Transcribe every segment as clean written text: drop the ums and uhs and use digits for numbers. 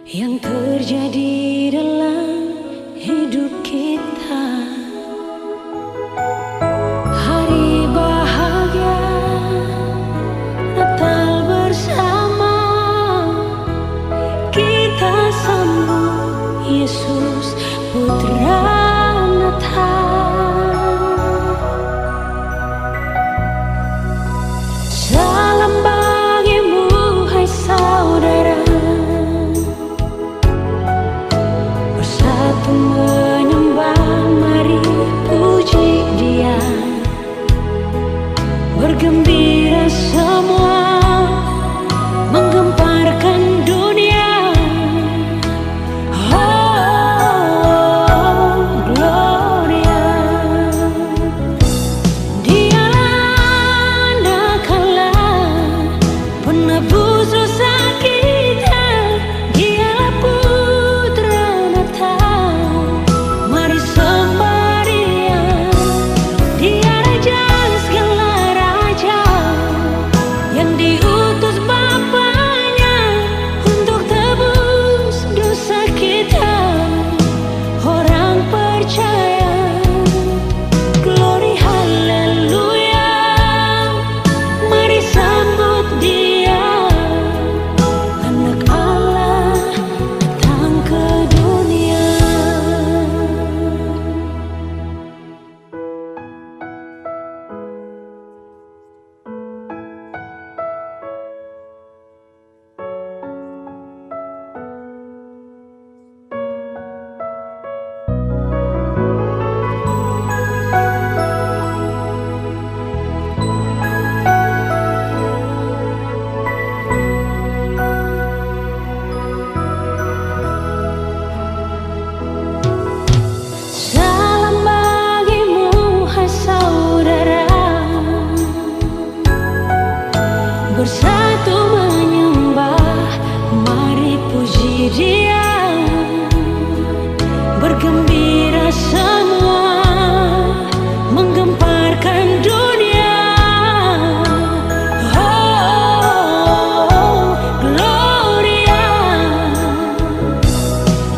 yang terjadi dalam hidup kita. Hari bahagia Natal bersama, kita sambut Yesus Putra Natal. Salam bagimu hai saudara, bersatu menyembah, mari puji Dia. Bergembira semua, menggemparkan dunia. Oh, Gloria. Dialah Anak Allah, penebus dosa kita. Dialah Putra Natal, mari sembah Dia. Dia Raja segala raja, yang diutus Bapanya untuk tebus dosa kita. Orang percaya, glory haleluya, mari sambut Dia. Anak Allah datang ke dunia. Salam bagimu hai saudara, bersatu menyembah, mari puji Dia. Bergembira semua, menggemparkan dunia. Oh, Gloria.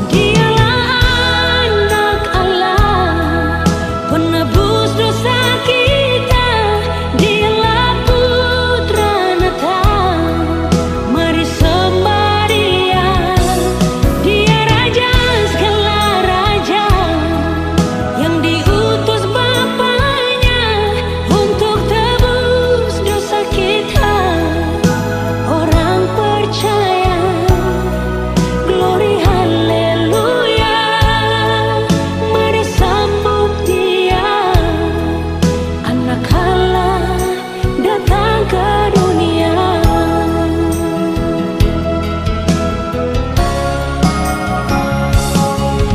Dialah Anak Allah, penebus dosa kita. Dialah Putra Natal, mari sembah Dia. Dia Raja segala raja, yang diutus Bapanya untuk tebus dosa kita. Orang percaya, glory haleluya, mari sambut Dia. Anak Allah datang ke dunia.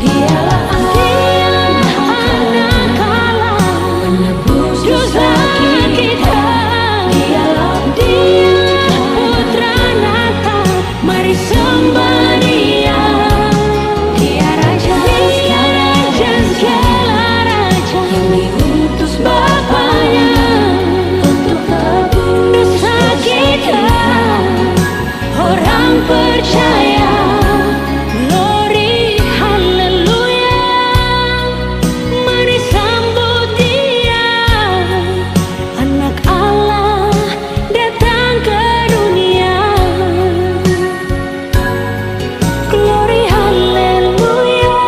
Dialah Anak Allah, penebus dosa kita. Dialah Putra Natal, mari sembah Dia. Dia Raja segala raja, yang diutus Bapanya untuk tebus dosa kita. Orang percaya, glory haleluya, mari sambut Dia. Anak Allah datang ke dunia. Glory haleluya,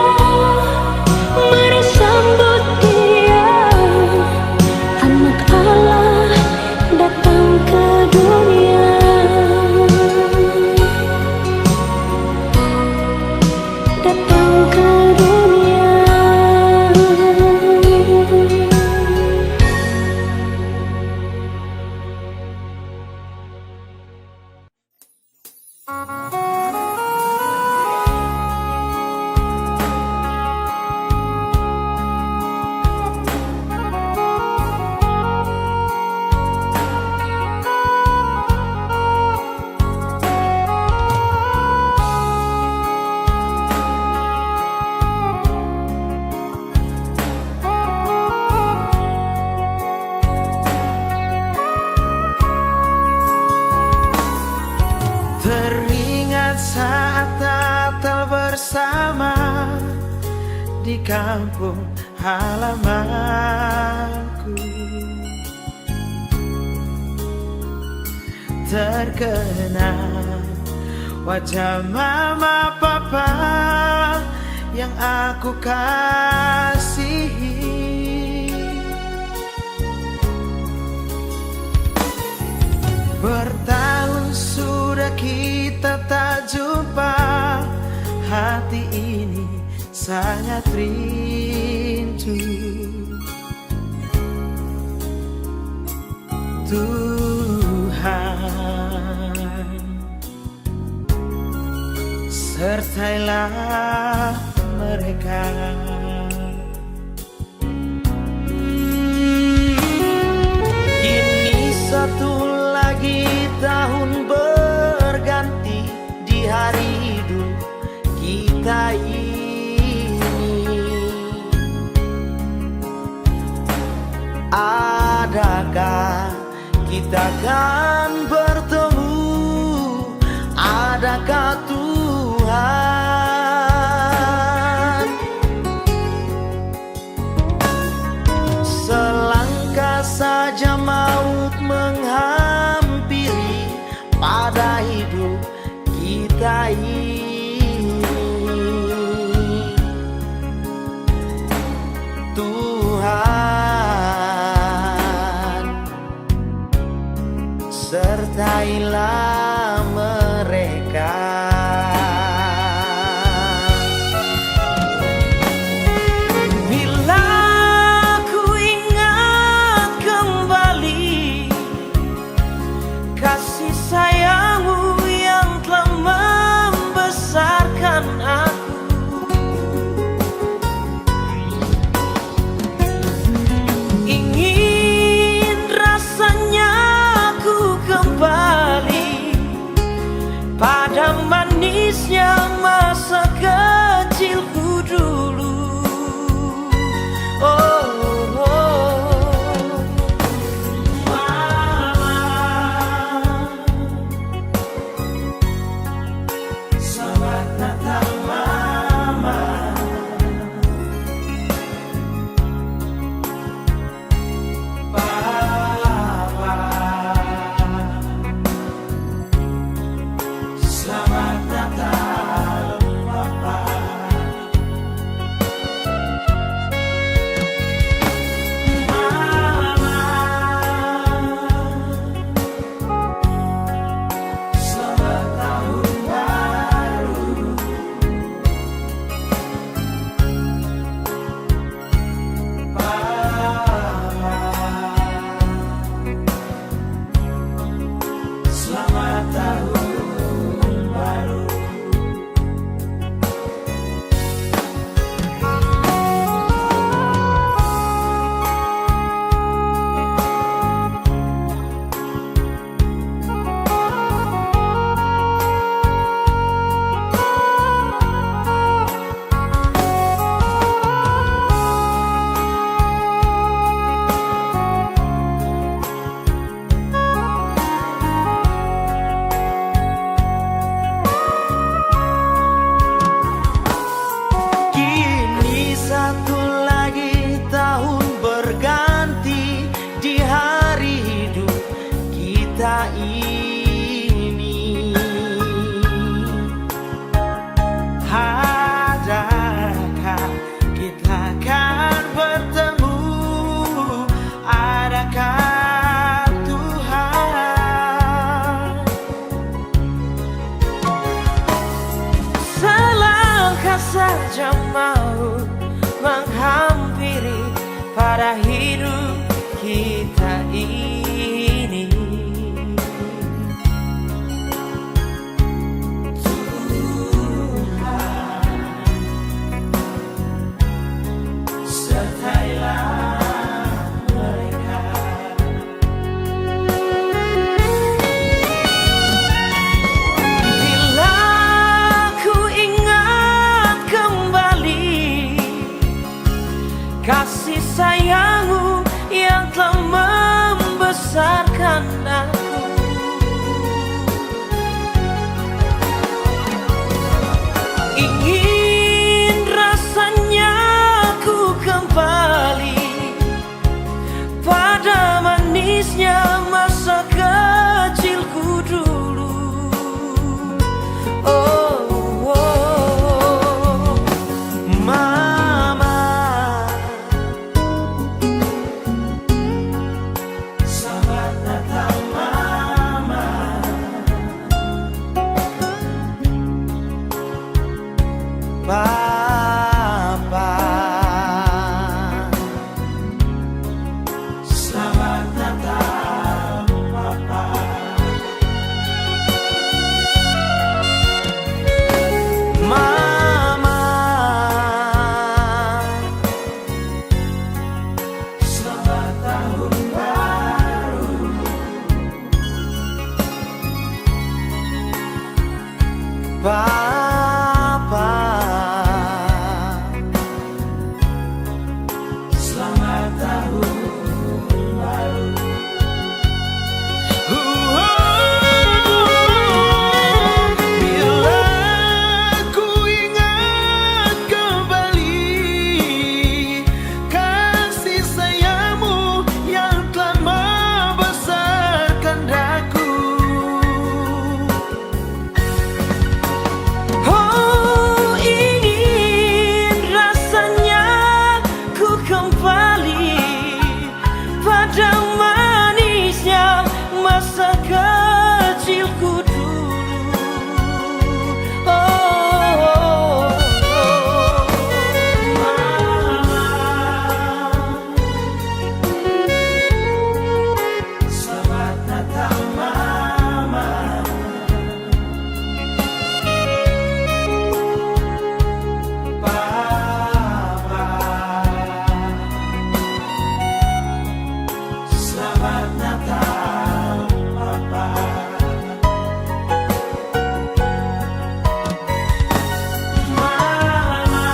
mari sambut Dia. Anak Allah datang ke dunia. Datang ke dunia. Teringat bersama di kampung halamanku. Terkenal wajah mama papa yang aku kasihi. Bertahun sudah kita tak jumpa, hati ini sangat rindu. Tuhan, sertailah mereka. Kini satu lagi tahun berganti di hari hidup kita ini. Adakah kita akan bertemu? Adakah Tuhan? Selangkah saja maut menghampiri pada hidup kita ini. Tuhan, sertailah mereka. Bila ku ingat kembali kasih sayangmu yang telah membesarkan aku, ingin rasanya ku kembali pada manisnya masa kecilku dulu. Oh, oh. Mama, selamat Natal Mama. Papa, selamat Natal Papa. Mama, selamat tahun baru. Papa, selamat tahun baru. Kini satu lagi tahun berganti di hari hidup kita ini. Adakah kita akan bertemu? Adakah Tuhan? Selangkah saja mau menghampiri pada hidup kita ini. Tuhan, sertailah mereka. Bila ku ingat kembali kasih sayangmu yang telah membesarkan Papa. Selamat Natal, Papa. Mama, selamat tahun baru. Papa, selamat tahun baru. Bila ku ingat kembali kasih sayangmu yang telah membesarkan daku. Oh, ingin rasanya ku kembali pada manisnya masa kecilku dulu. Oh, Mama, selamat Natal, Mama. Papa, selamat Natal, Papa. Mama,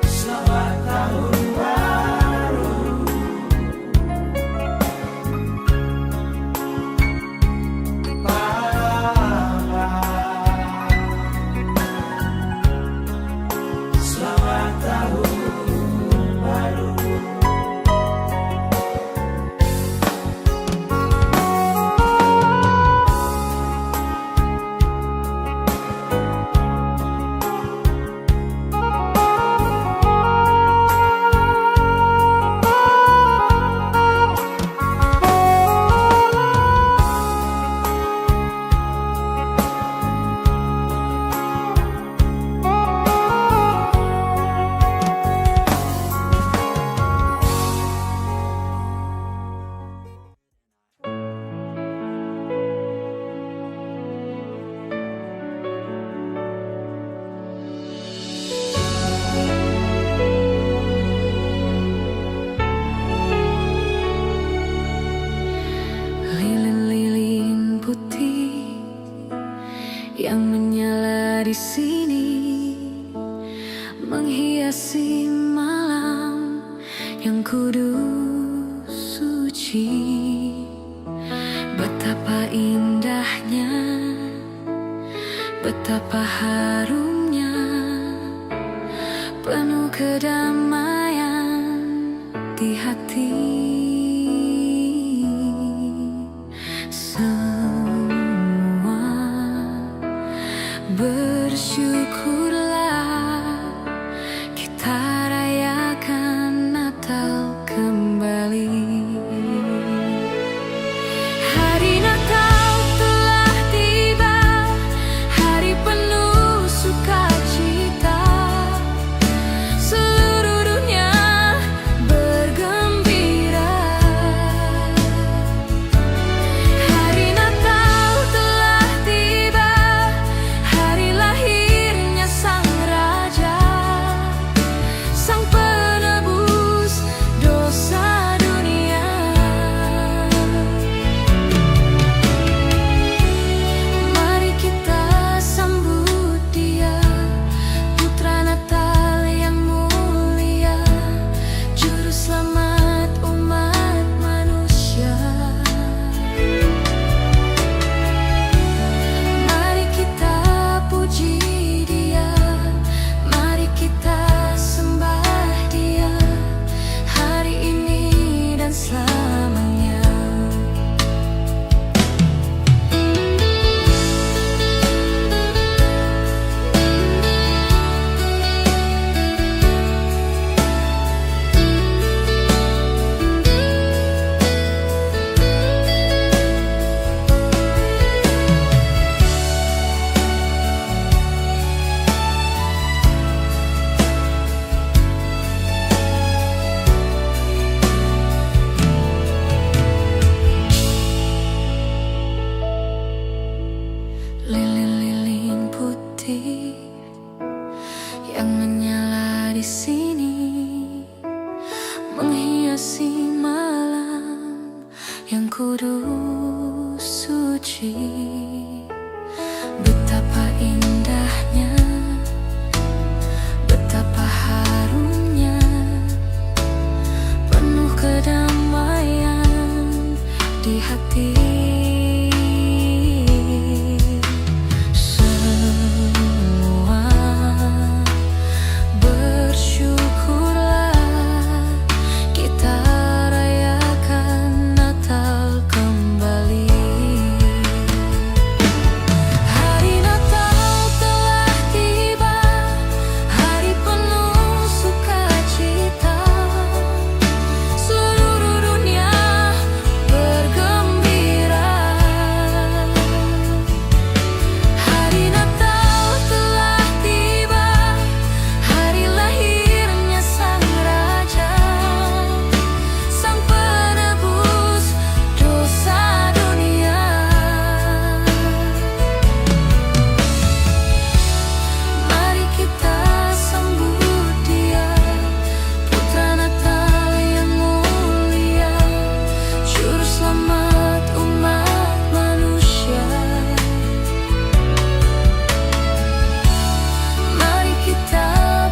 selamat tahun baru. Papa, selamat tahun baru. Lilin-lilin putih yang menyala di sini menghiasi malam yang kudus suci. Betapa indahnya, betapa harumnya, penuh kedamaian di hati. Semua bersyukurlah, kita rayakan Natal kembali. Hari Natal telah tiba, hari penuh sukacita. Seluruh suci. Betapa indahnya, betapa harumnya, penuh kedamaian di hati. Semua bersyukurlah, kita rayakan Natal kembali. Hari Natal telah tiba, hari penuh sukacita. Seluruh dunia bergembira. Hari Natal telah tiba, hari lahirnya Sang Raja, Sang Penebus dosa dunia. Mari kita sambut Dia, Putra Natal yang mulia, Juru Selamat umat manusia. Mari kita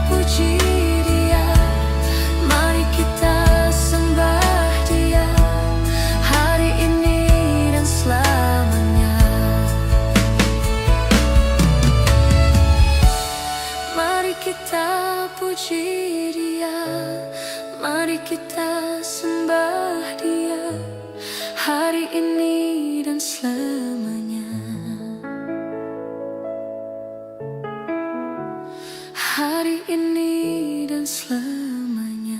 puji Dia, mari kita sembah Dia, hari ini dan selamanya. Mari kita puji Dia, mari kita sembah Dia, hari ini dan selamanya. Hari ini dan selamanya.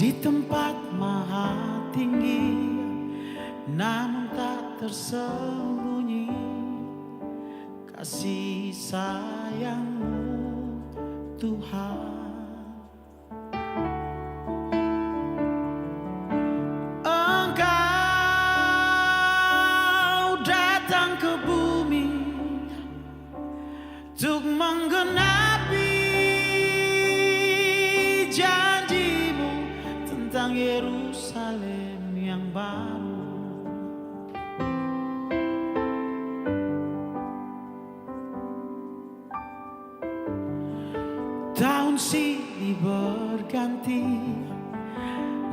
Di tempat maha tinggi, namun tak tersembunyi kasih sayang-Mu Tuhan. Engkau datang ke bumi untuk menggenapi janji-Mu tentang Yerusalem yang baru. Tahun silih berganti,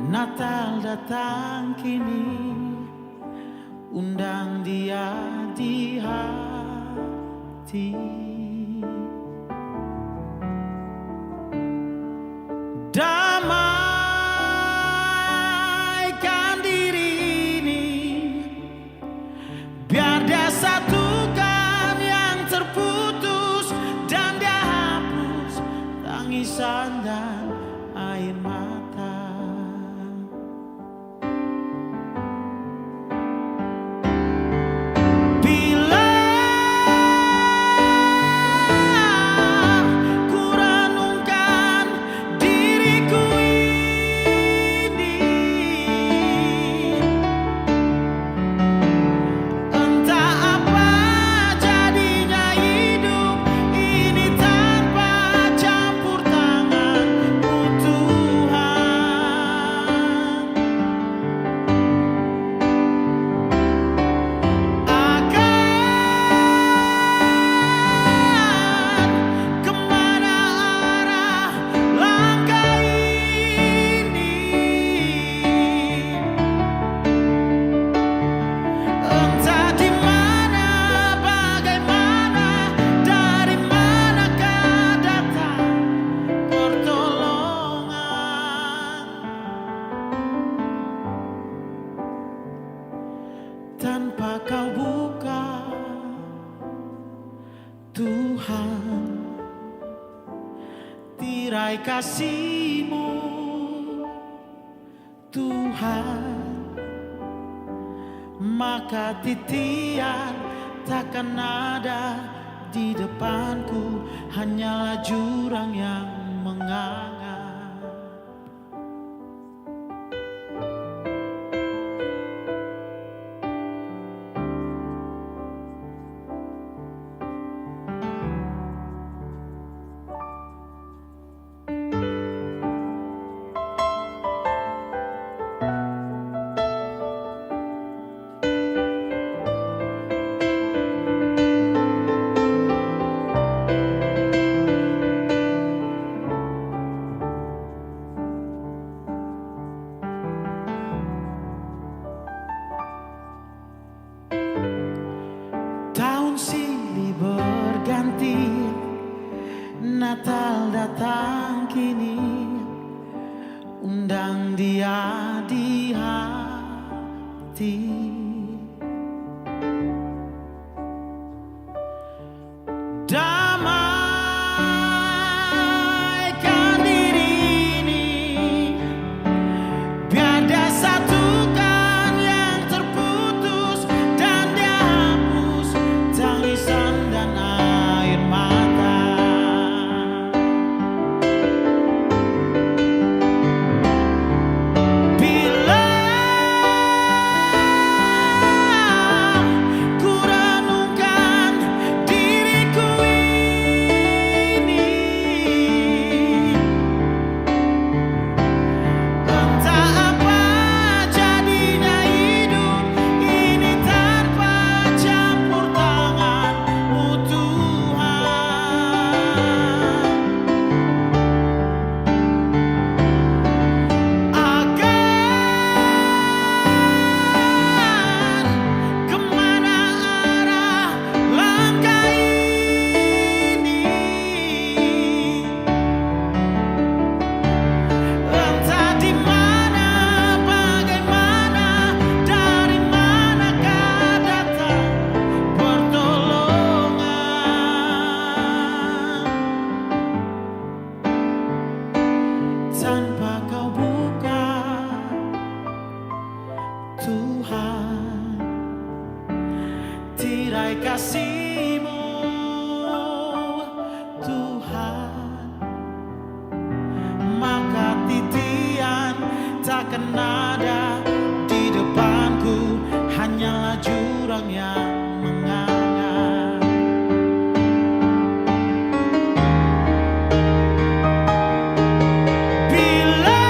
Natal datang kini, undang Dia di hati. Damaikan diri ini, biar Dia satukan yang terputus, dan Dia hapus tangisan dan air mata. Bila ku renungkan diriku ini, entah apa jadinya hidup ini tanpa campur tangan-Mu Tuhan. Akan kemana arah langkah ini? Entah di mana, bagaimana, dari manakah datang pertolongan, tanpa Kau buka, Tuhan, tirai kasih-Mu, Tuhan, maka titian takkan ada di depanku, hanyalah jurang yang menganga. dia di hati. Damaikan diri ini, biar dia satukan yang terputus, dan dia hapus tangisan dan air mata. Bila ku renungkan diriku ini, entah apa jadinya hidup ini tanpa campur tangan-Mu Tuhan. Akan kemana arah langkah ini, entah di mana, bagaimana, dari manakah datang pertolongan. Tanpa Kau buka, Tuhan, tirai kasih-Mu, Tuhan, maka titian takkan ada di depanku, hanyalah jurang yang menganga. Bila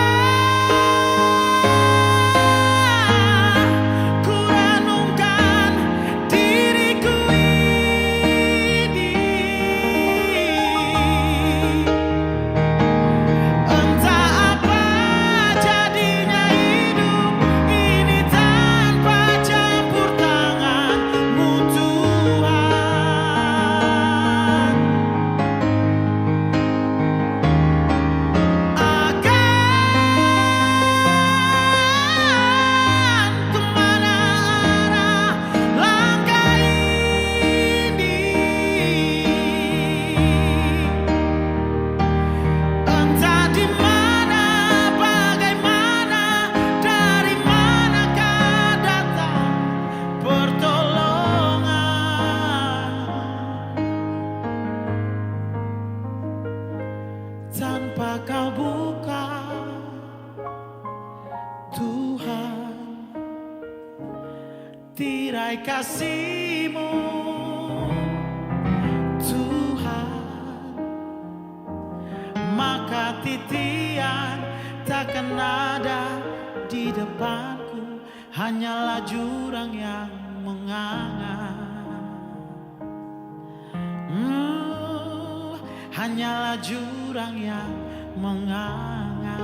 ku renungkan diriku ini, entah apa jadinya hidup ini tanpa campur tangan-Mu Tuhan. Akan kemana arah langkah ini, entah di mana, bagaimana, dari manakah datang pertolongan. Tanpa Kau buka, Tuhan, tirai kasih-Mu, Tuhan, maka titian takkan ada di depanku, hanyalah jurang yang menganga. Hanyalah jurang yang menganga.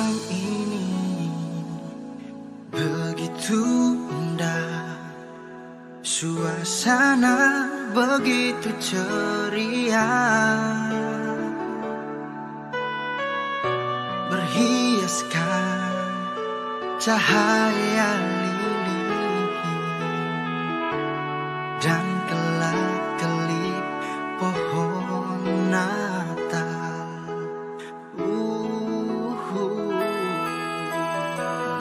malam ini begitu indah, suasana begitu ceria, berhiaskan cahaya lilin dan kelap-kelip pohon Natal.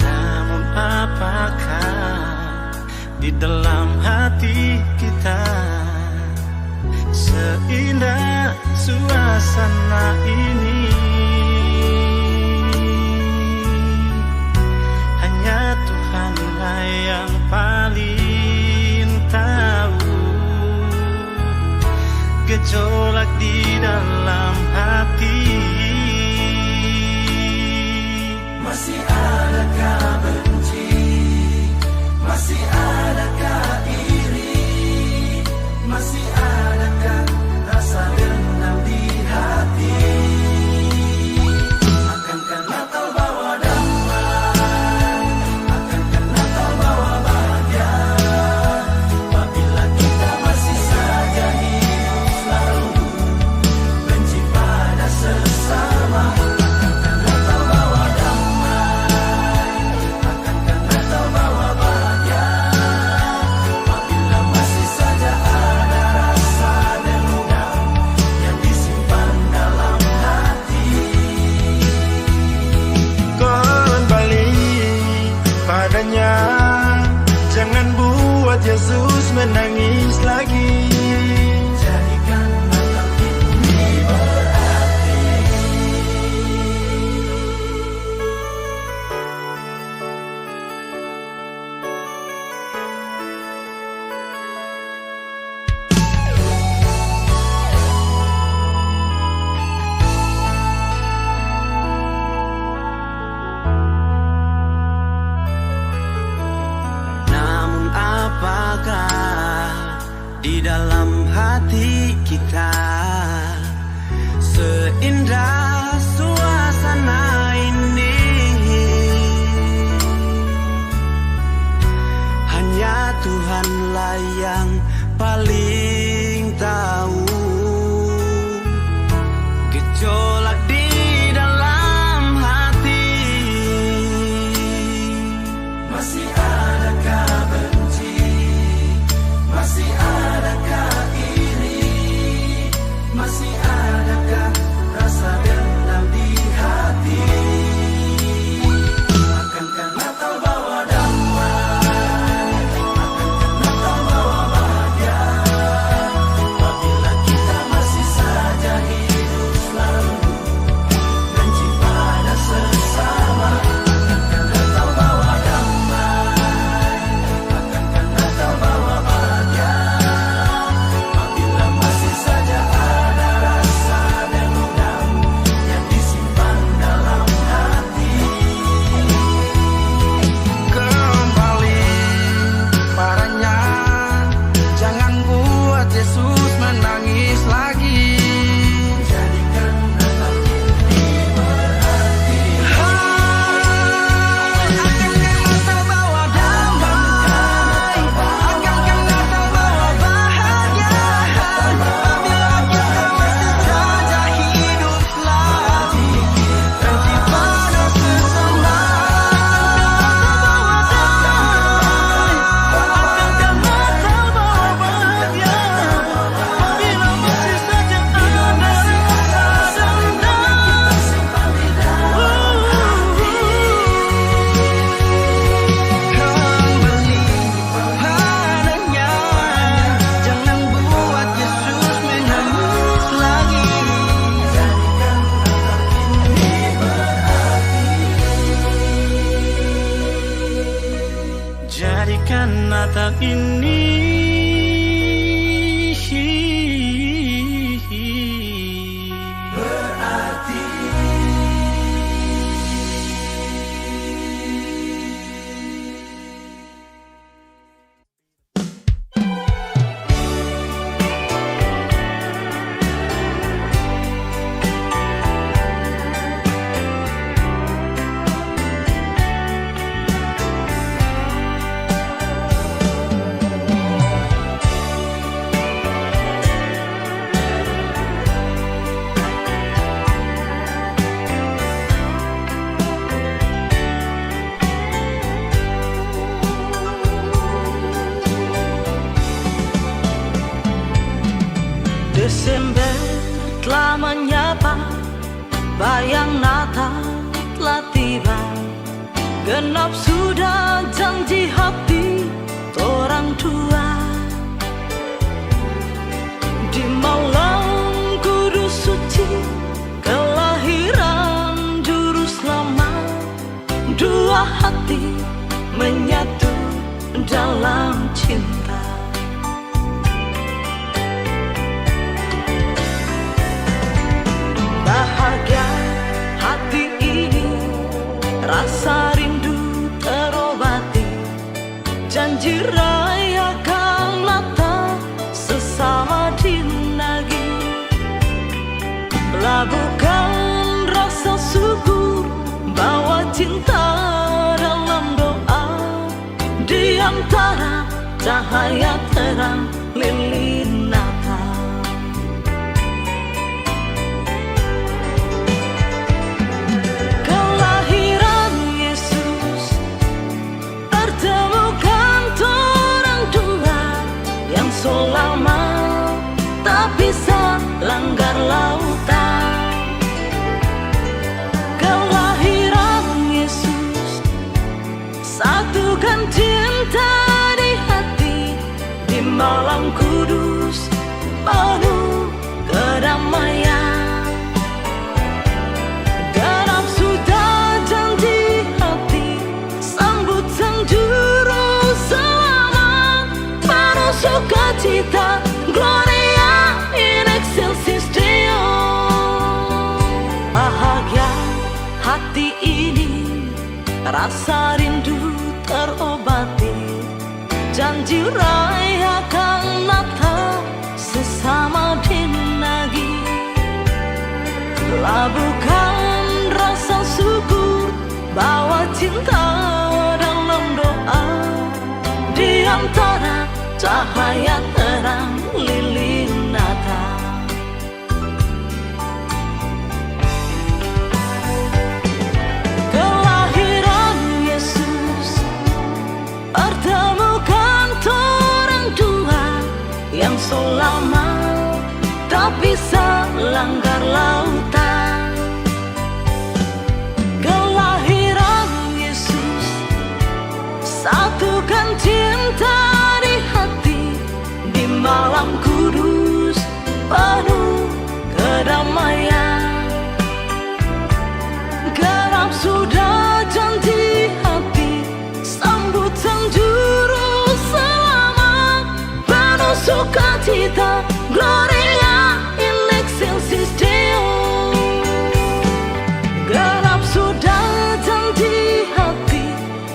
Namun apakah di dalam hati kita seindah suasana ini? Hanya Tuhanlah yang paling tahu gejolak di dalam hati. Masih adakah benci? Masih adakah iri? Masih adakah rasa dendam di hati? Akankah Natal bawa damai? Akankah Natal bawa bahagia? Apabila kita masih saja hidup selalu benci pada sesama. Akankah Natal bawa damai? Akankah Natal bawa bahagia? Apabila masih saja ada rasa dendam yang disimpan dalam hati. Kembali padanya, jangan buat Yesus menangis lagi. Jadikan Natal ini berarti. Namun apakah di dalam hati kita seindah suasana ini? Hanya Tuhanlah yang paling tahu gejolak di dalam hati. Masih adakah benci? Masih adakah iri? Masih adakah rasa dendam di hati? Akankah Natal bawa damai? Akankah Natal bawa bahagia? Apabila kita masih saja hidup selalu benci pada sesama. Akankah Natal bawa damai? Akankah Natal bawa bahagia? Apabila masih saja ada rasa dendam yang disimpan dalam hati. Kembali padanya, jangan buat Yesus menangis lagi. Jadikan Natal ini berarti. Akankah Natal bawa damai? Akankah Natal bawa bahagia? Apabila kita masih saja hidup selalu benci pada sesama. Akankah Natal bawa bahagia? Apabila masih saja ada rasa dendam. Kembali padanya, jangan buat Yesus menangis lagi. Jadikan Natal ini telah menyapa, bayang Natal telah tiba. Genap sudah janji hati orang tua. Di malam kudus suci, kelahiran Juru Selamat, dua hati menyatu dalam cinta. Bahagia hati ini, rasa rindu terobati. Janji rayakan Natal sesama dinagi. Labuhkan rasa syukur, bawa cinta dalam doa. Di antara cahaya terang lilin Natal. Kelahiran Yesus pertemukan orang dua yang selama tak bisa langgar lautan. Kelahiran Yesus satukan cinta di hati. Di malam kudus penuh kedamaian. Genap sudah janji hati, sambut sang Juru Selamat. Penuh sukacita, Gloria in excelsis Deo. Bahagia hati ini, rasa rindu terobati. Janji rayakan Natal sesama dinagi. Labuhkan rasa syukur, bawa cinta dalam doa. Di antara cahaya terang lilin Natal. Kelahiran Yesus pertemukan orang dua yang selama tak bisa langgar lautan. Kelahiran Yesus satukan cinta di hati. Di malam kudus penuh kedamaian. Genap sudah janji hati, sambut sang Juru Selamat. Penuh sukacita, Gloria in excelsis Deo. Genap sudah janji hati,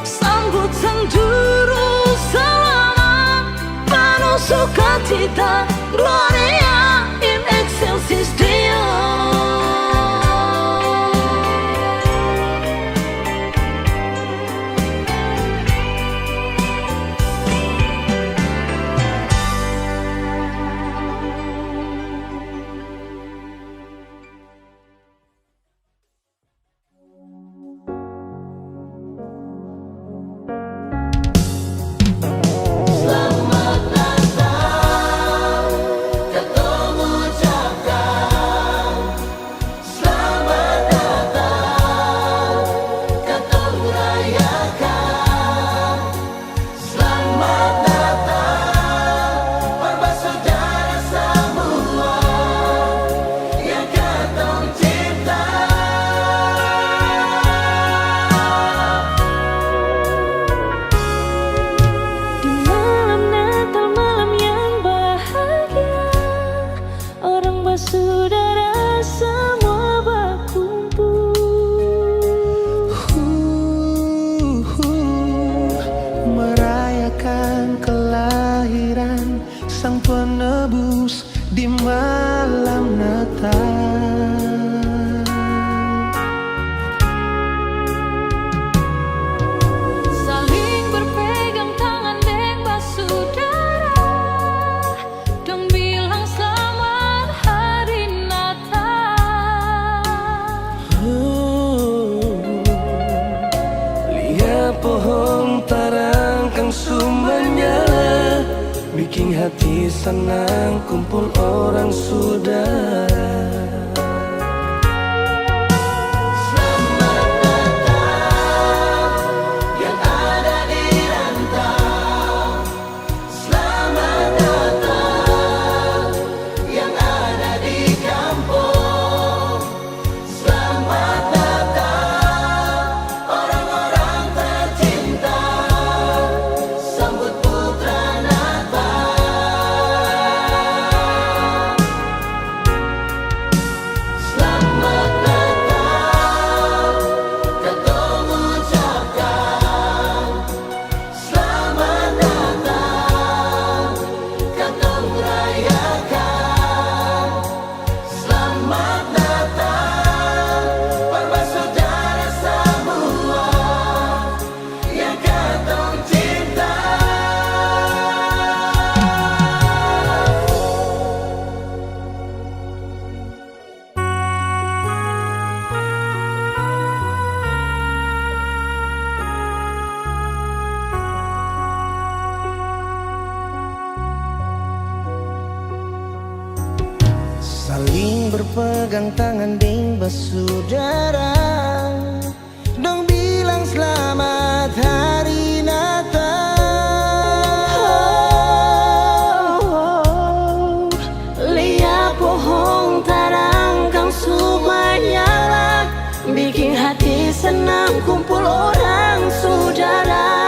sambut sang Juru Selamat. Penuh sukacita, Gloria in excelsis Deo. pohon tarang kang sumanya bikin hati senang, kumpul orang saudara. Saling berpegang tangan ding bersaudara, dong bilang selamat hari Natal. Lihat pohon tarangkang sumayalah, bikin hati senang, kumpul orang saudara.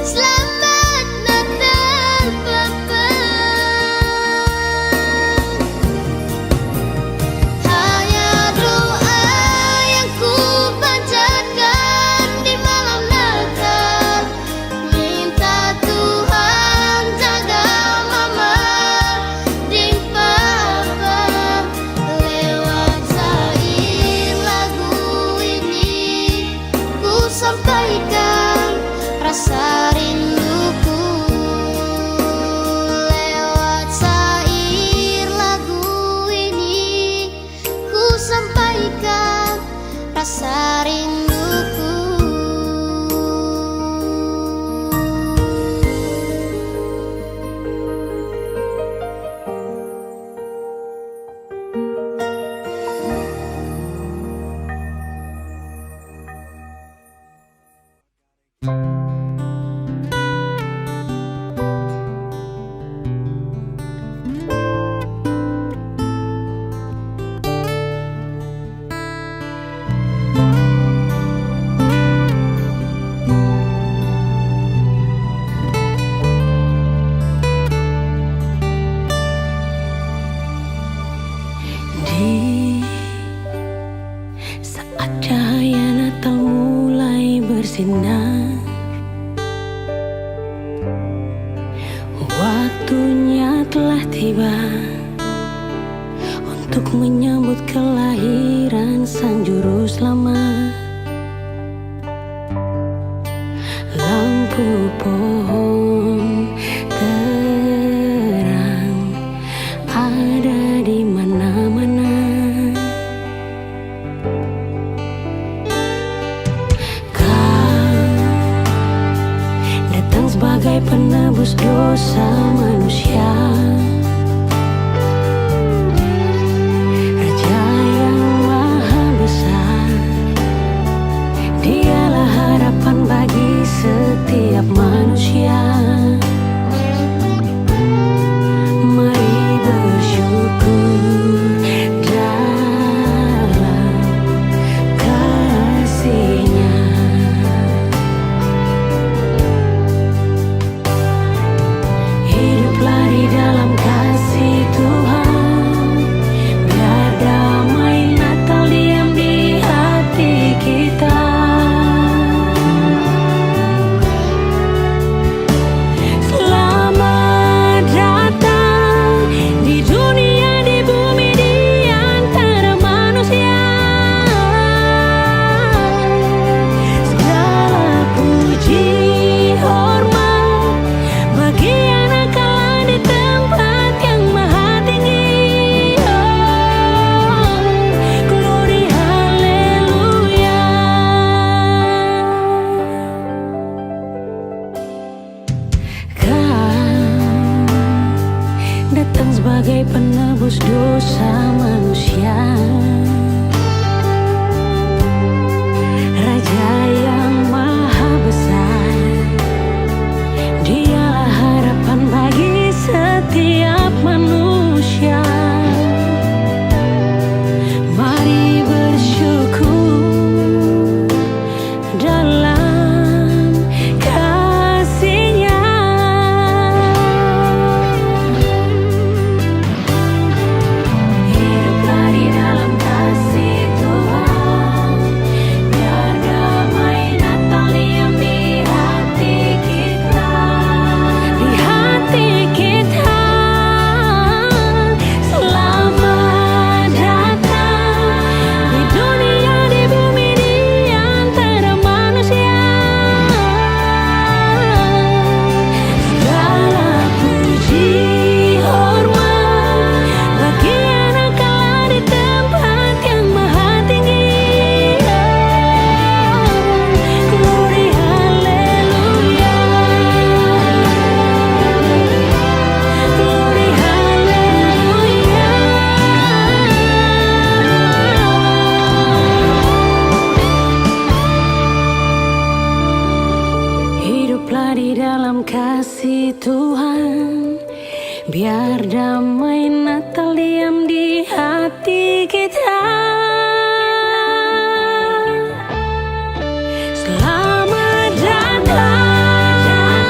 Selamat Natal Papa. Hanya doa yang ku panjatkan di malam Natal, minta Tuhan jaga mama dan papa. Lewat syair lagu ini ku sampaikan rasa rinduku. Lewat syair lagu ini ku sampaikan rasa rinduku. Di saat cahaya Natal mulai bersinar, waktunya telah tiba untuk menyambut kelahiran Sang Juru Selamat. Lampu pohon terang ada di mana-mana. Kau datang sebagai penebus dosa manusia, Raja yang maha besar. Dialah harapan bagi setiap manusia. Mari bersyukur dalam kasih-Nya. Hiduplah di dalam kasih Tuhan, biar damai Natal diam di hati kita. Selamat datang di dunia, di bumi, di antara manusia. Segala puji hormat bagi Anak Allah di tempat yang maha tinggi. Oh, glory haleluya. Kau datang sebagai penebus dosa manusia, Raja yang maha besar. Dialah harapan bagi setiap manusia. Mari bersyukur dalam kasih-Nya. Hiduplah di dalam kasih Tuhan, biar damai Natal diam di hati kita. Di hati kita. Selamat datang di dunia, di bumi, di antara manusia. Segala puji hormat bagi Anak Allah di tempat yang maha tinggi. Glory haleluya. Glory haleluya. Hiduplah di dalam kasih Tuhan, biar damai Natal diam di hati kita. Selamat datang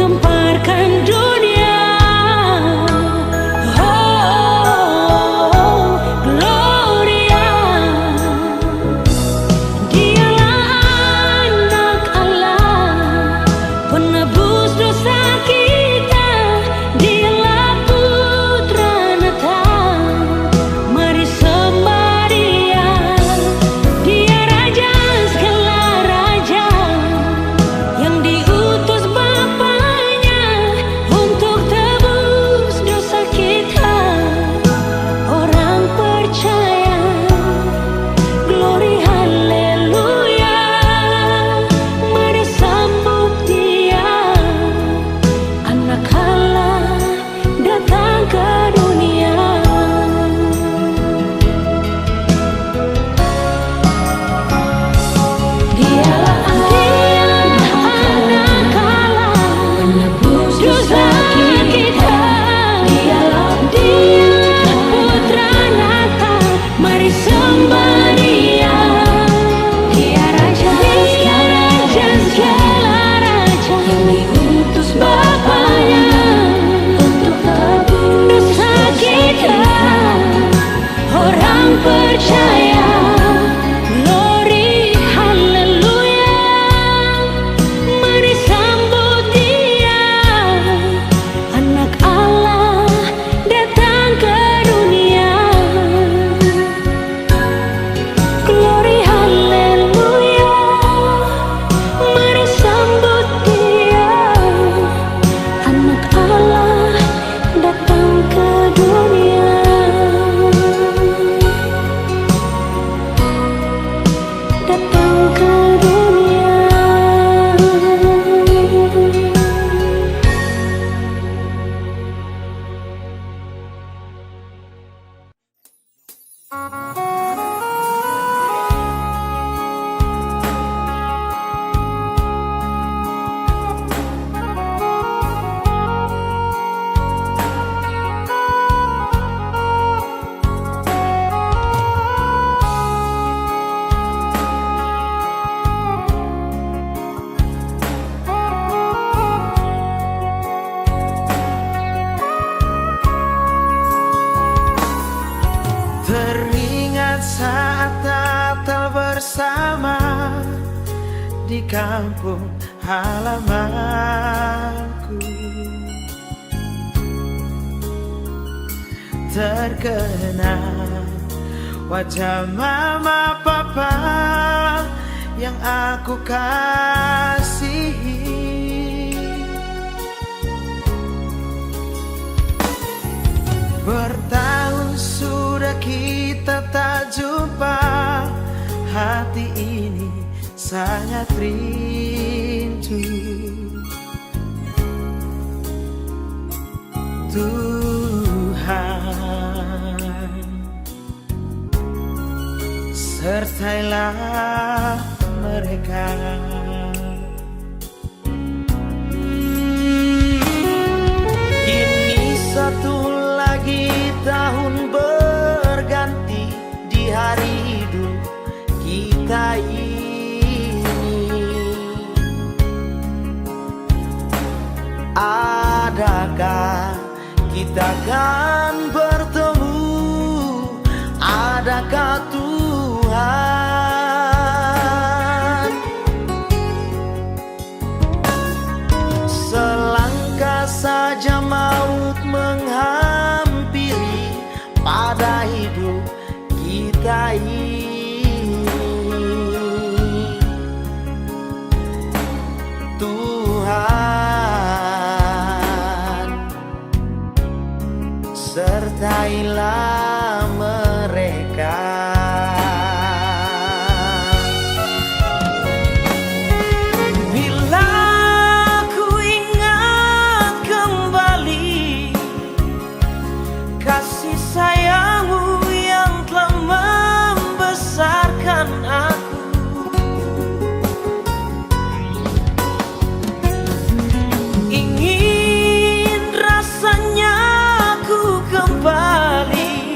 menggemparkan dunia. Oh, Gloria, dialah anak Allah, penebus dosa kita. Dialah putra Natal, mari sembah Dia. Dia raja segala raja, yang diutus Bapaknya untuk tebus dosa kita. Orang percaya, glory haleluya, mari sambut Dia. Anak Allah datang ke dunia. Dialah anak Allah, penebus dosa kita. Dialah putra Natal, mari sembah Dia. Dia raja segala raja, yang diutus Bapaknya untuk tebus dosa kita. Orang percaya, glory haleluya, mari sambut Dia. Anak Allah datang ke dunia. Glory haleluya, mari sambut Dia. Anak Allah datang ke dunia. Datang ke dunia. Teringat saat Natal bersama di kampung halamanku. Terkenal wajah mama papa yang aku kasihi. Bertahun sudah kita tak jumpa, hati ini sangat rindu. Tuhan, sertailah mereka. Kini satu lagi tahun berganti di hari hidup kita ini. Adakah kita akan bertemu? Adakah Tuhan? Selangkah saja maut menghampiri pada hidup kita ini. Tuhan, sertailah mereka. Bila ku ingat kembali kasih sayangmu yang telah membesarkan aku, ingin rasanya ku kembali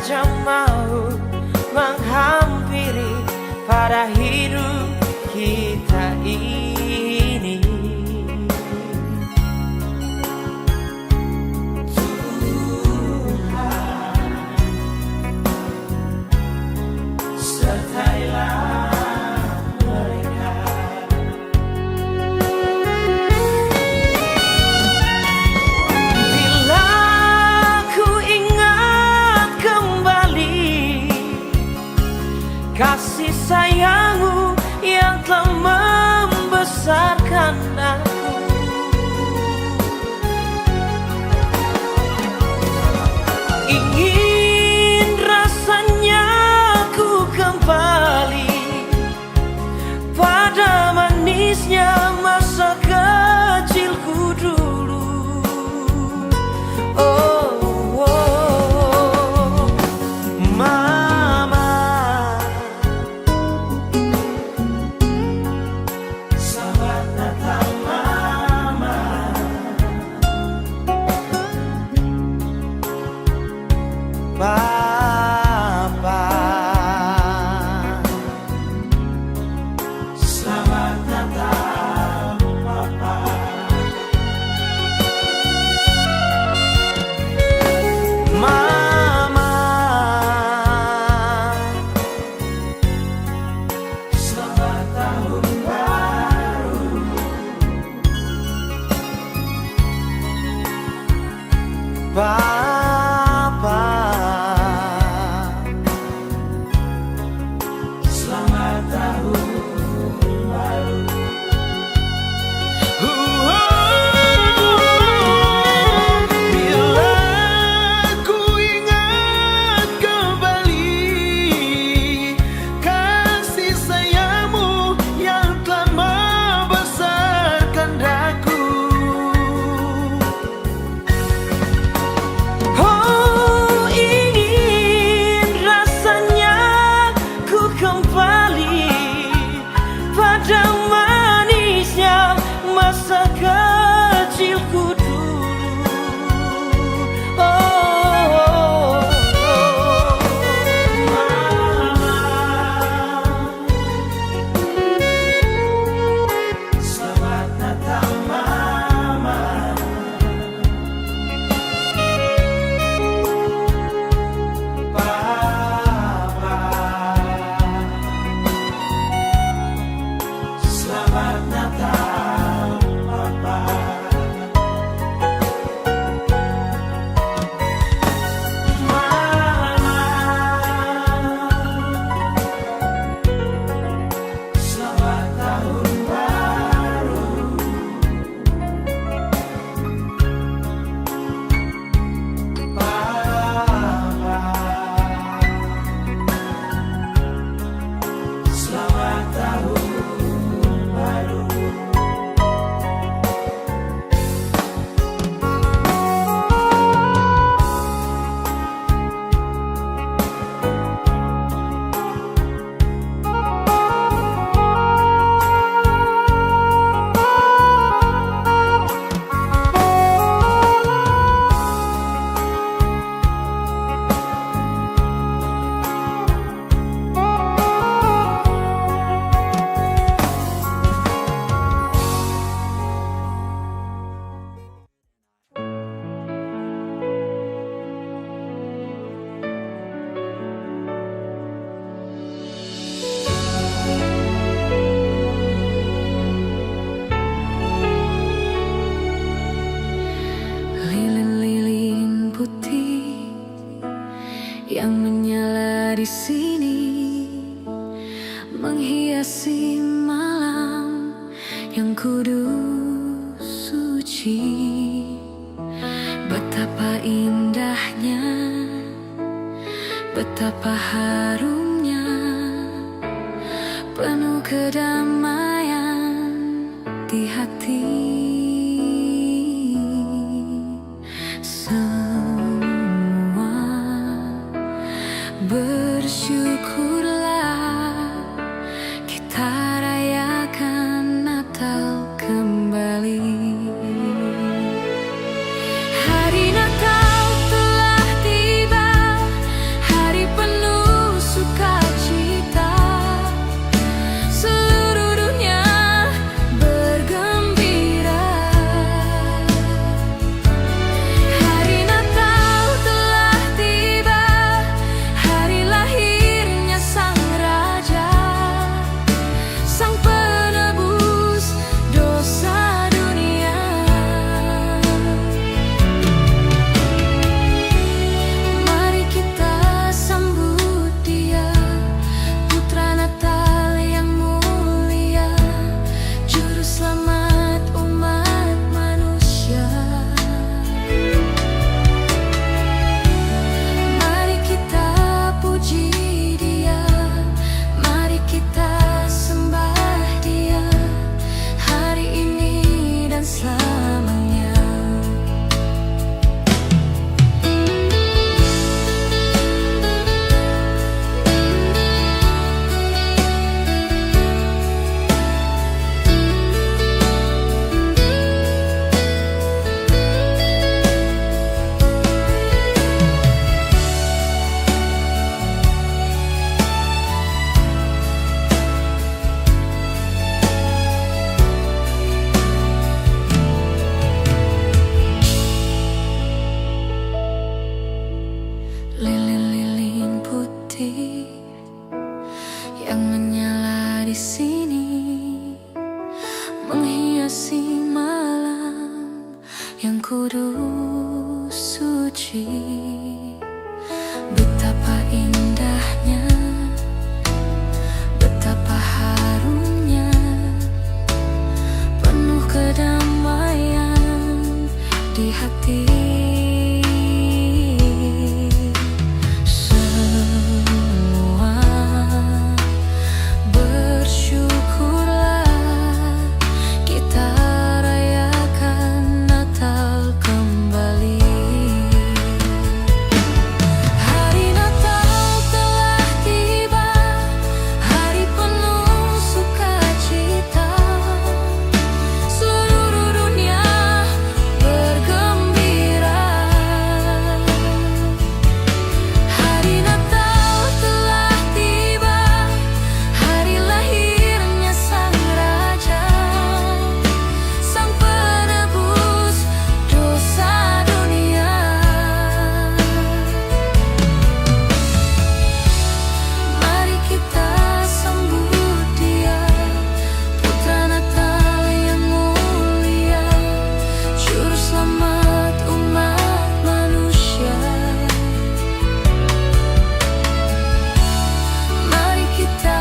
saja mau menghampiri pada hidup kita ini. Kasih sayangmu yang telah membesarkan aku. Ingin rasanya ku kembali pada manisnya masa kecilku dulu. Oh, oh, Mama, selamat datang Mama. Papa, selamat datang Papa. Mama, selamat tahun baru. Papa, selamat tahun baru. Bila ku ingat kembali kasih sayangmu yang telah membesarkan daku. Oh, ingin rasanya ku kembali pada manisnya masa kecilku dulu. Oh, Mama, selamat datang Mama. Papa, selamat datang Papa. Mama, selamat tahun baru. Papa, selamat tahun baru. Lilin-lilin putih yang menyala di sini menghiasi malam yang kudus suci. Betapa indahnya, betapa harumnya, penuh kedamaian di hati. Semua bersyukurlah, kita rayakan Natal kembali. Hari Natal telah tiba, kudus suci. Betapa indahnya, betapa harumnya, penuh kedamaian di hati. Semua bersyukurlah, kita rayakan Natal kembali. Hari Natal telah tiba, hari penuh sukacita. Seluruh dunia bergembira. Hari Natal telah tiba, hari lahirnya Sang Raja, Sang Penebus dosa dunia. Mari kita sambut Dia, Putra Natal yang mulia, Juru Selamat umat manusia. Mari kita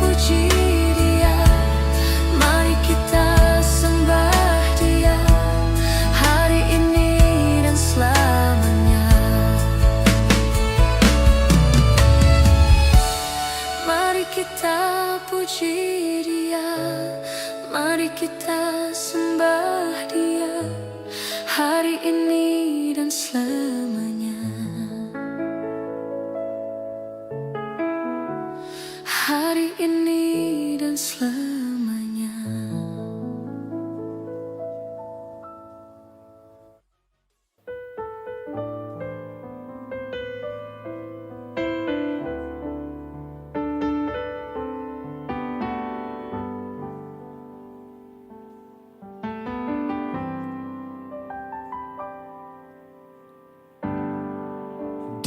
puji Dia, mari kita sembah Dia, hari ini dan selamanya. Mari kita puji Dia, mari kita sembah Dia, hari ini dan selamanya. Hari ini dan selamanya.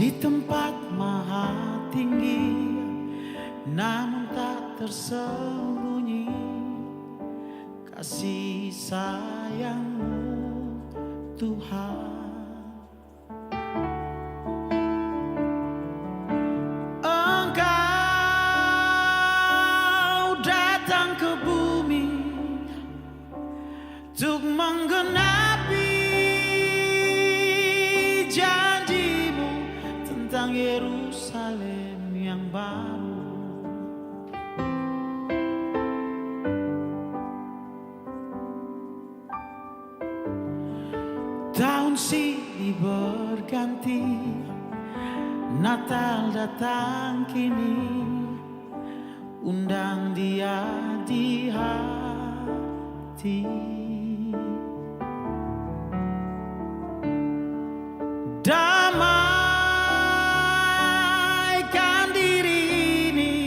Di tempat maha tinggi, namun tak tersembunyi kasih sayang-Mu Tuhan. Engkau datang ke bumi untuk menggenapi janji-Mu tentang Yerusalem yang baru. Tahun silih berganti, Natal datang kini, undang Dia di hati. Damaikan diri ini,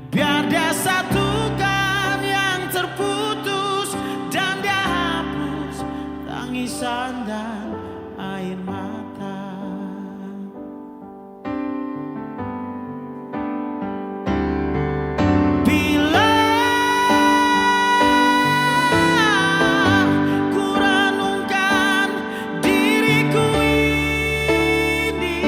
biar Dia satukan yang terputus, dan Dia hapus tangisan dan air mata. Bila ku renungkan diriku ini,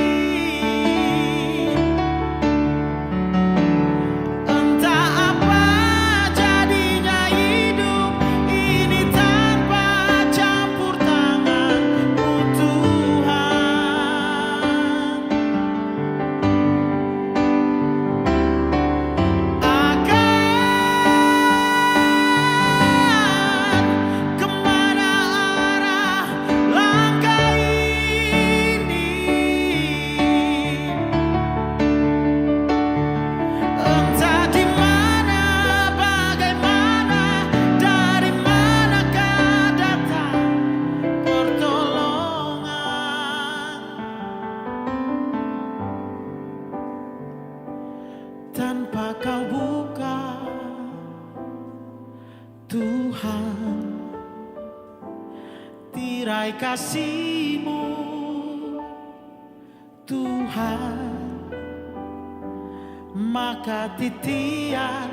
entah apa jadinya hidup ini tanpa campur tangan-Mu Tuhan. Akan kemana arah langkah ini? Entah di mana, bagaimana, dari manakah datang pertolongan, tanpa Kau buka, Tuhan, tirai kasih-Mu, Tuhan, maka titian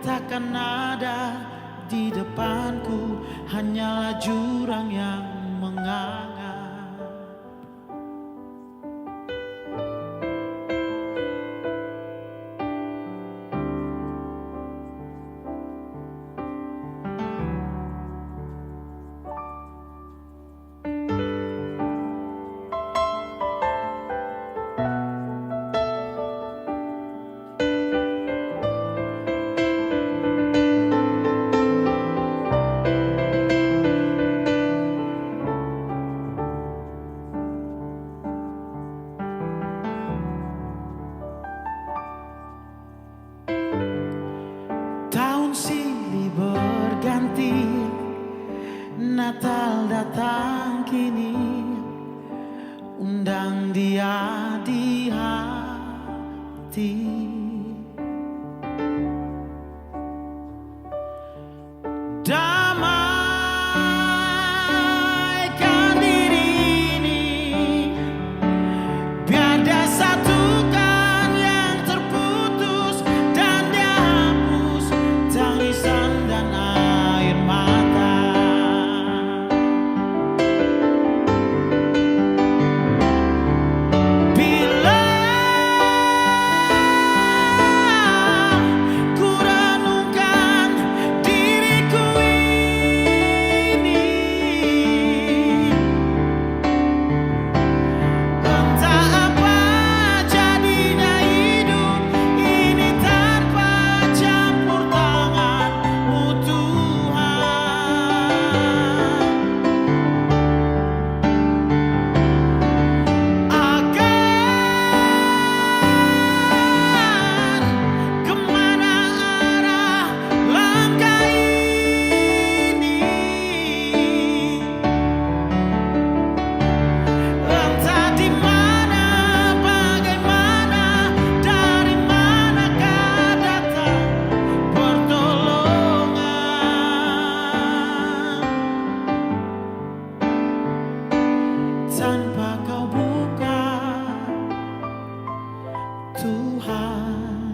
takkan ada di depanku hanyalah jurang yang menganga. Tahun silih berganti, Natal datang kini, undang dia di hati. Damaikan diri ini, biar dia satukan yang terputus, dan dia hapus tangisan dan air mata. Bila ku renungkan diriku ini, entah apa jadinya hidup ini tanpa campur tangan-Mu Tuhan. Akan kemana arah langkah ini, entah di mana, bagaimana, dari manakah datang pertolongan. Tanpa Kau buka, Tuhan,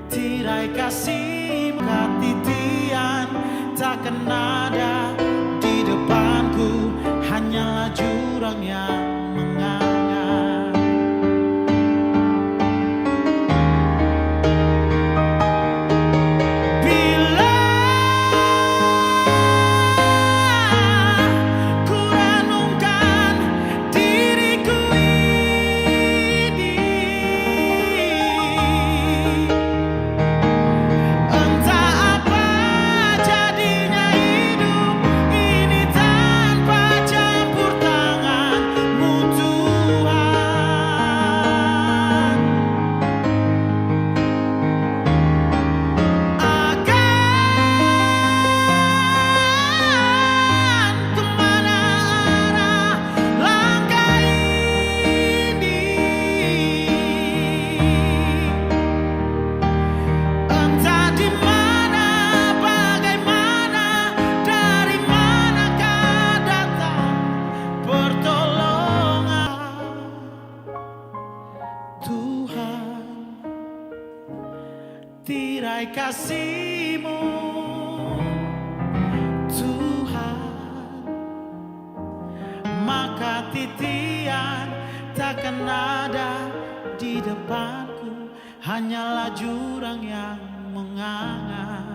tirai kasih ketitian takkan ada di depanku, hanyalah jurang yang menganga. Bila ku renungkan diriku ini, entah apa jadinya hidup ini tanpa campur tangan-Mu Tuhan. Akan kemana arah langkah ini, entah di mana, bagaimana, dari manakah datang pertolongan. Tuhan, tirai kasih-Mu, Tuhan, maka titian takkan ada di depanku, hanyalah jurang yang menganga.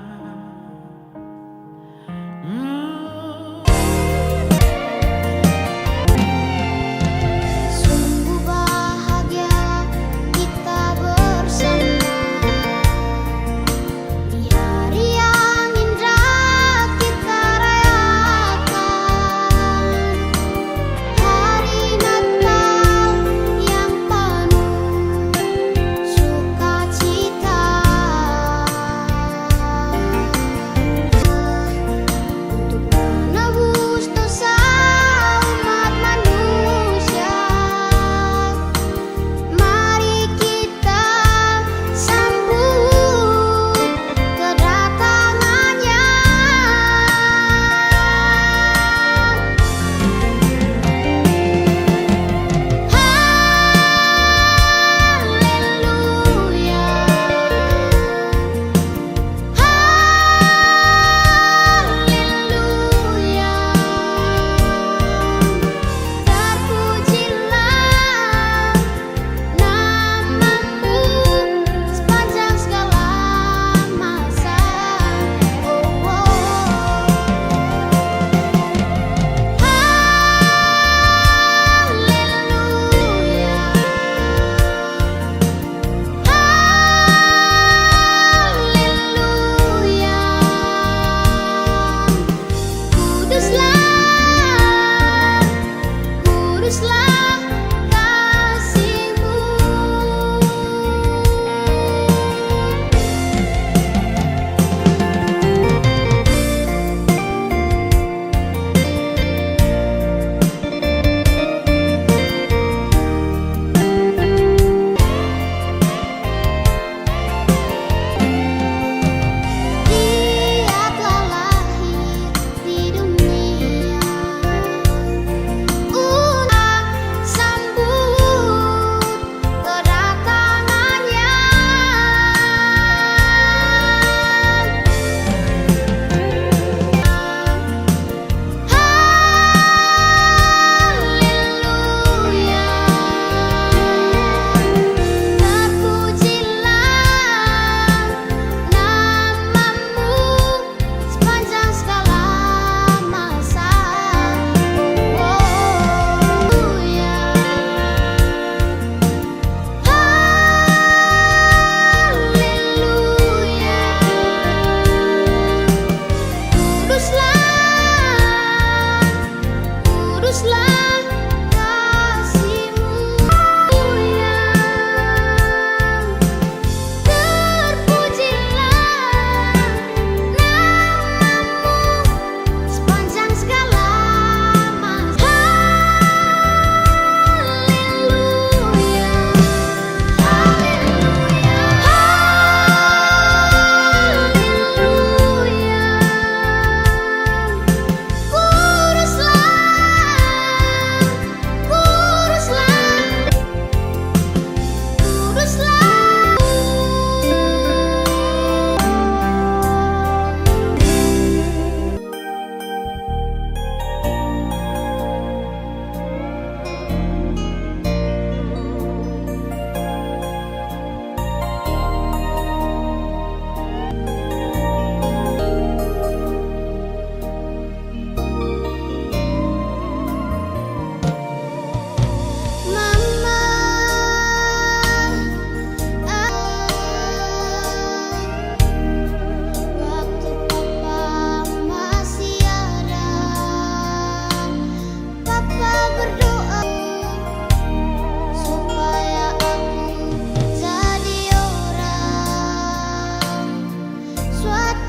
Sungguh bahagia kita bersama di hari yang indah kita rayakan, hari Natal yang penuh sukacita.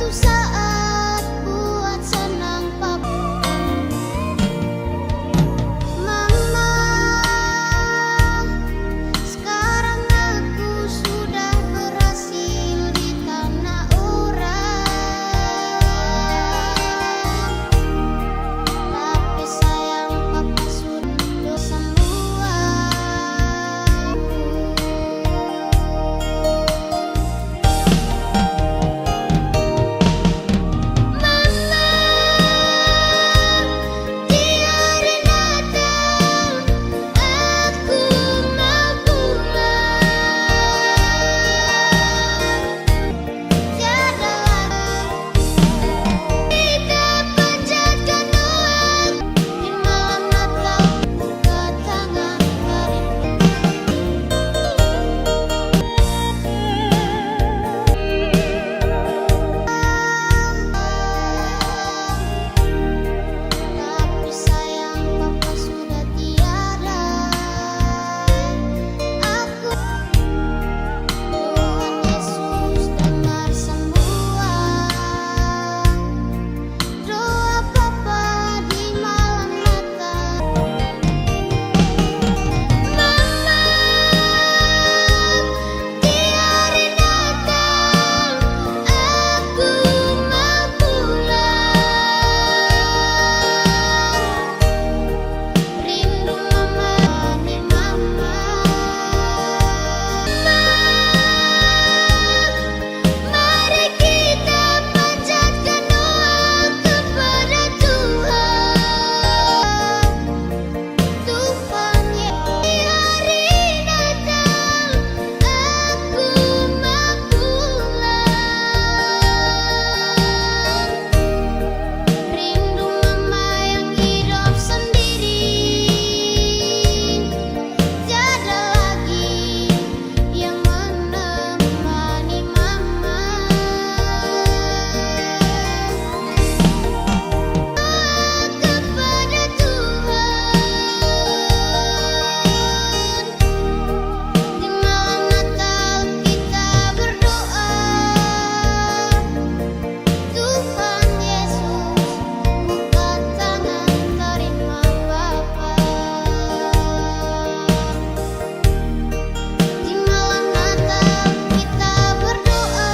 saat buat senang papa. Mama, sekarang aku sudah berhasil di tanah orang. Tapi sayang papa sudah semua. Di hari Natal aku mau pulang. Tiada lagi kita panjatkan doa di malam Natal, buka tangan tapi sayang papa sudah tiada. Aku Tuhan Yesus dengar semua doa papa di malam Natal. Mama, di hari Natal aku mau pulang. Rindu mama nih mama. Mari kita panjatkan doa kepada Tuhan. Tuhan ya, di hari Natal aku mau pulang. Rindu mama yang hidup sendiri, tiada lagi yang menemani mama. Kepada Tuhan di malam Natal kita berdoa. Tuhan Yesus buka tangan terima Bapa. Di malam Natal kita berdoa.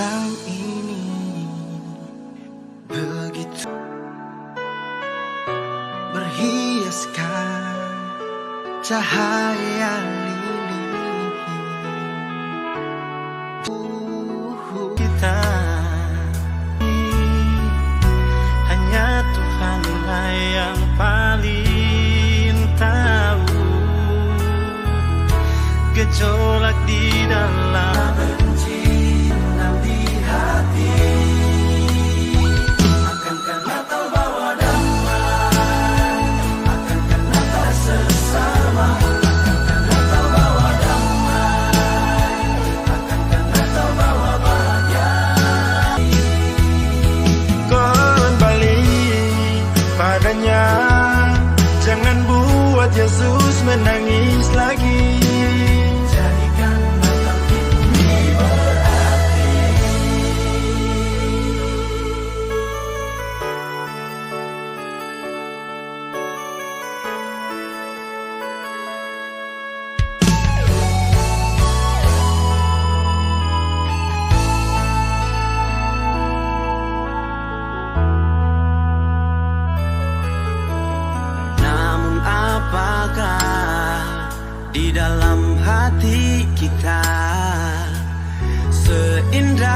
Malam ini begitu berhiaskan cahaya lilin. Kita hanya Tuhanlah yang paling tahu gejolak di dalam di hati. Akankah Natal bawa damai? Akankah Natal sesama? Akankah Natal bawa damai? Akankah Natal bawa bahagia? Kembali padanya, jangan buat Yesus menangis lagi. Jadikan Natal ini dalam hati kita, seindah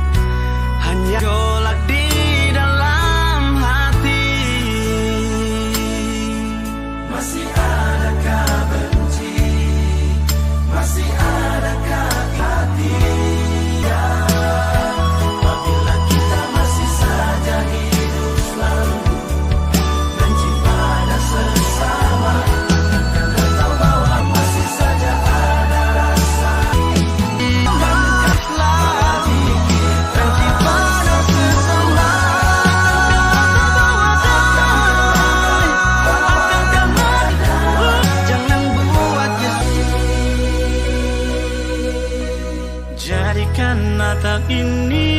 hanya gejolak di dalam hati. Masih adakah benci? Masih adakah hati? Apabila kita masih saja hidup selalu benci pada sesama, karena tahu bahwa masih saja ada rasa. Angkatlah benci pada sesama. Jangan buat jadikan Natal ini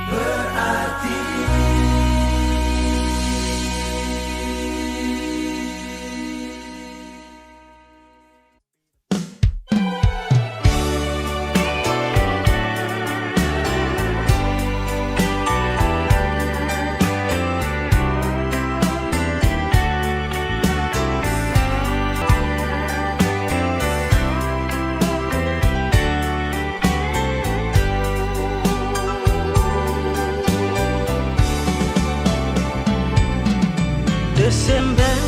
berarti. Desember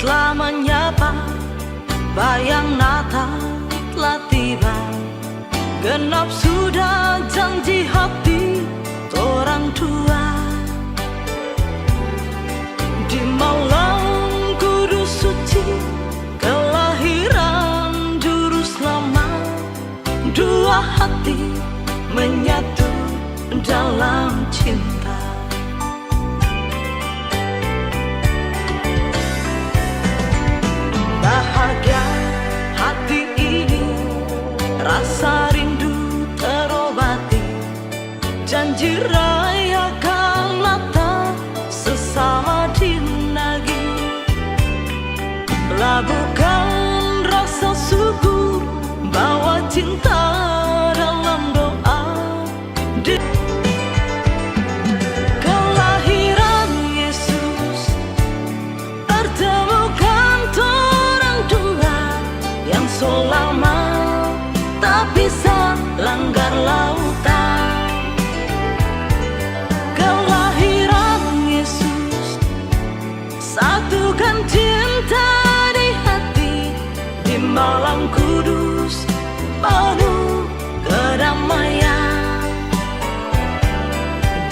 telah menyapa, bayang Natal telah tiba. Genap sudah janji hati orang tua. Di malam kudus suci, kelahiran juru selamat, dua hati menyatu dalam cinta. Bahagia hati ini, rasa rindu terobati. Janji rayakan Natal sesama dinagi. Labuhkan rasa syukur, bawa cinta dalam doa. Kelahiran Yesus, pertemukan orang dua yang selama tak bisa langgar lautan. Kelahiran Yesus, satukan cinta di hati. Di malam kudus penuh kedamaian.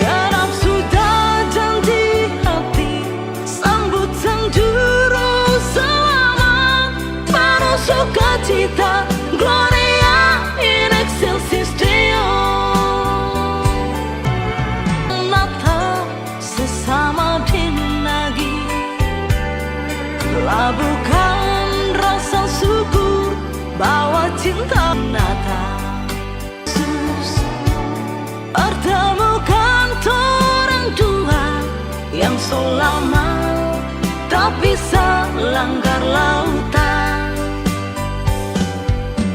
Genap sudah janji hati, sambut sang juru selamat. Penuh sukacita, Gloria in excelsis Deo. Natal sesama dinagi, labuhkan rasa syukur, bawa cinta. Natal Yesus, pertemukan orang dua yang selama tak bisa langgar lautan.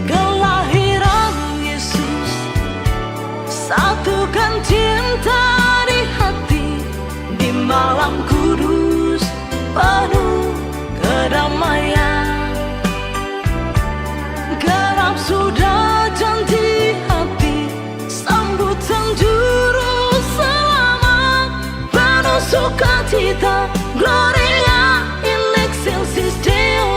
Kelahiran Yesus, satukan cinta di hati. Di malam kudus penuh kedamaian. Genap sudah janji hati, sambut sang juru selamat. Penuh sukacita, Gloria in excelsis Deo.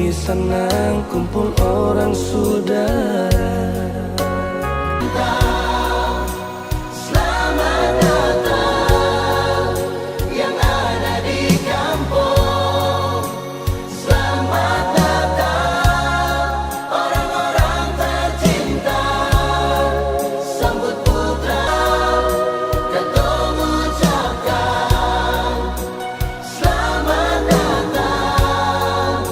hati senang kumpul orang saudara. Selamat datang yang ada di kampung. Selamat datang orang-orang tercinta. Sambut putra Katong ucapkan. Selamat datang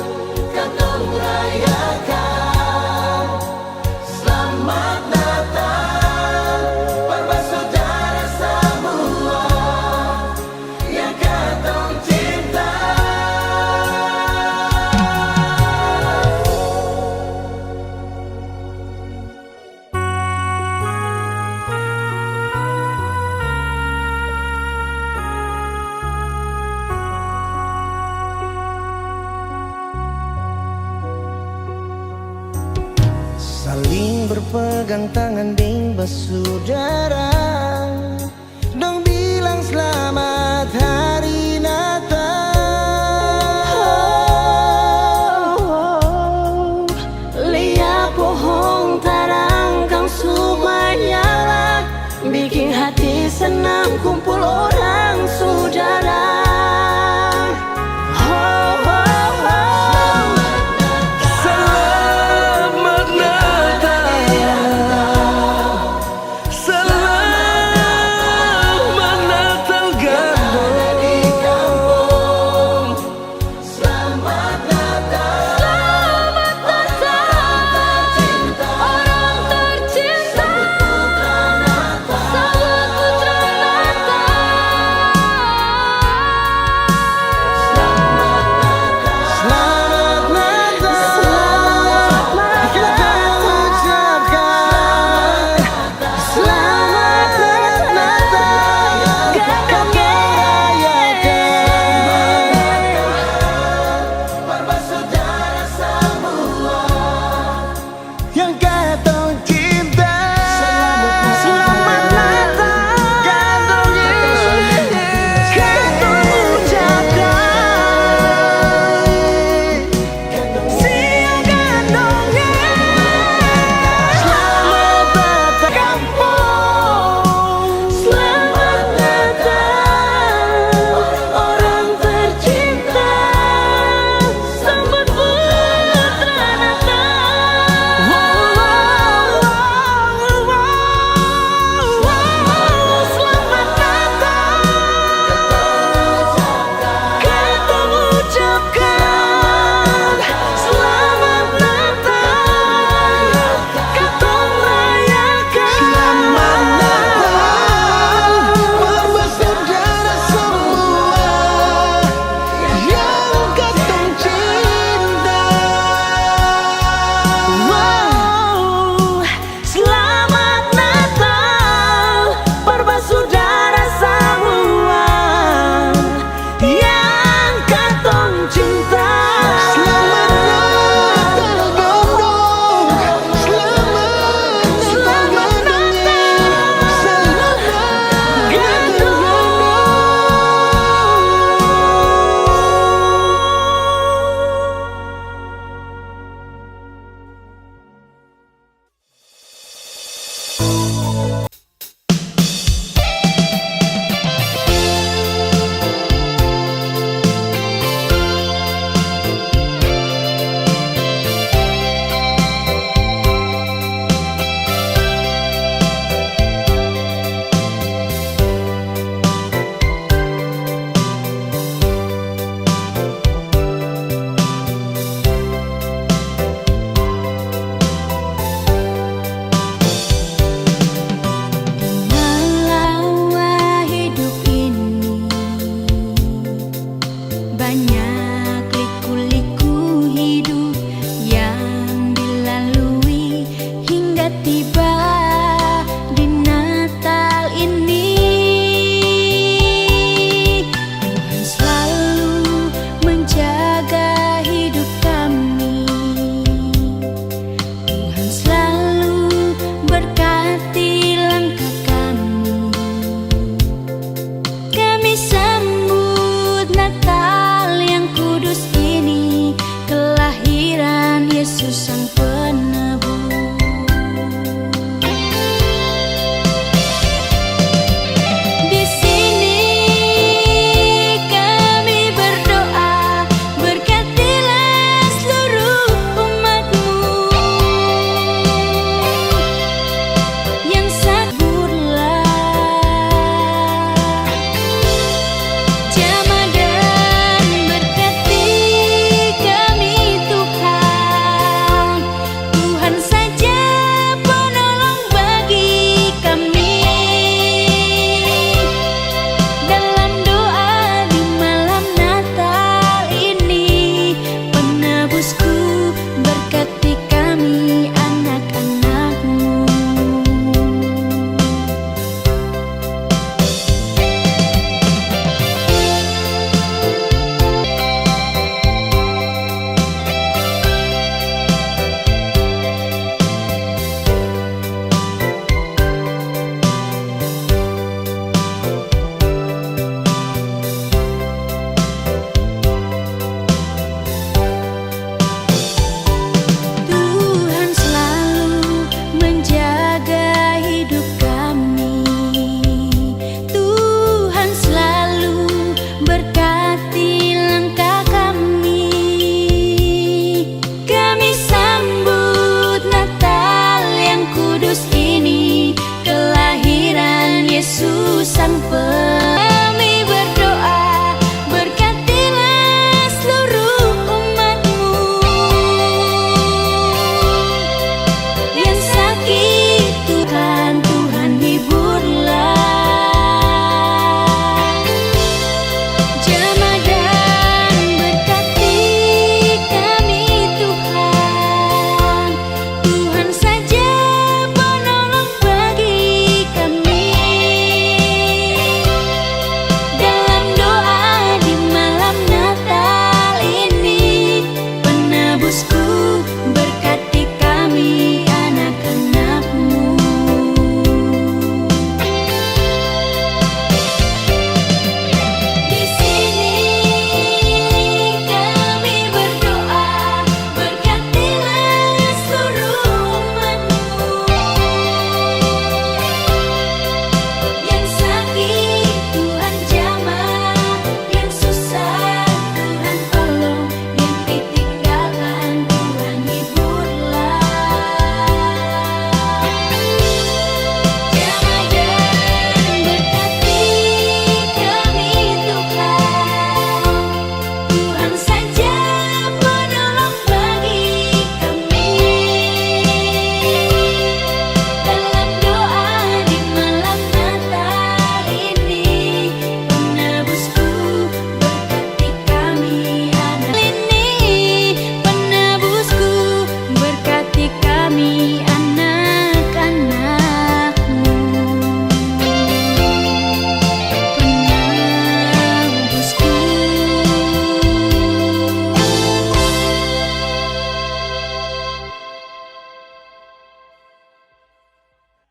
Katong rayakan. Selamat datang para saudara semua yang Katong cinta. Saling berpegang tangan ding bersaudara. Dong bilang selamat hari Natal. Lihat pohon tarang kang sumayala, bikin hati senang kumpul orang saudara. Selamat Natal. Selamat Natal susah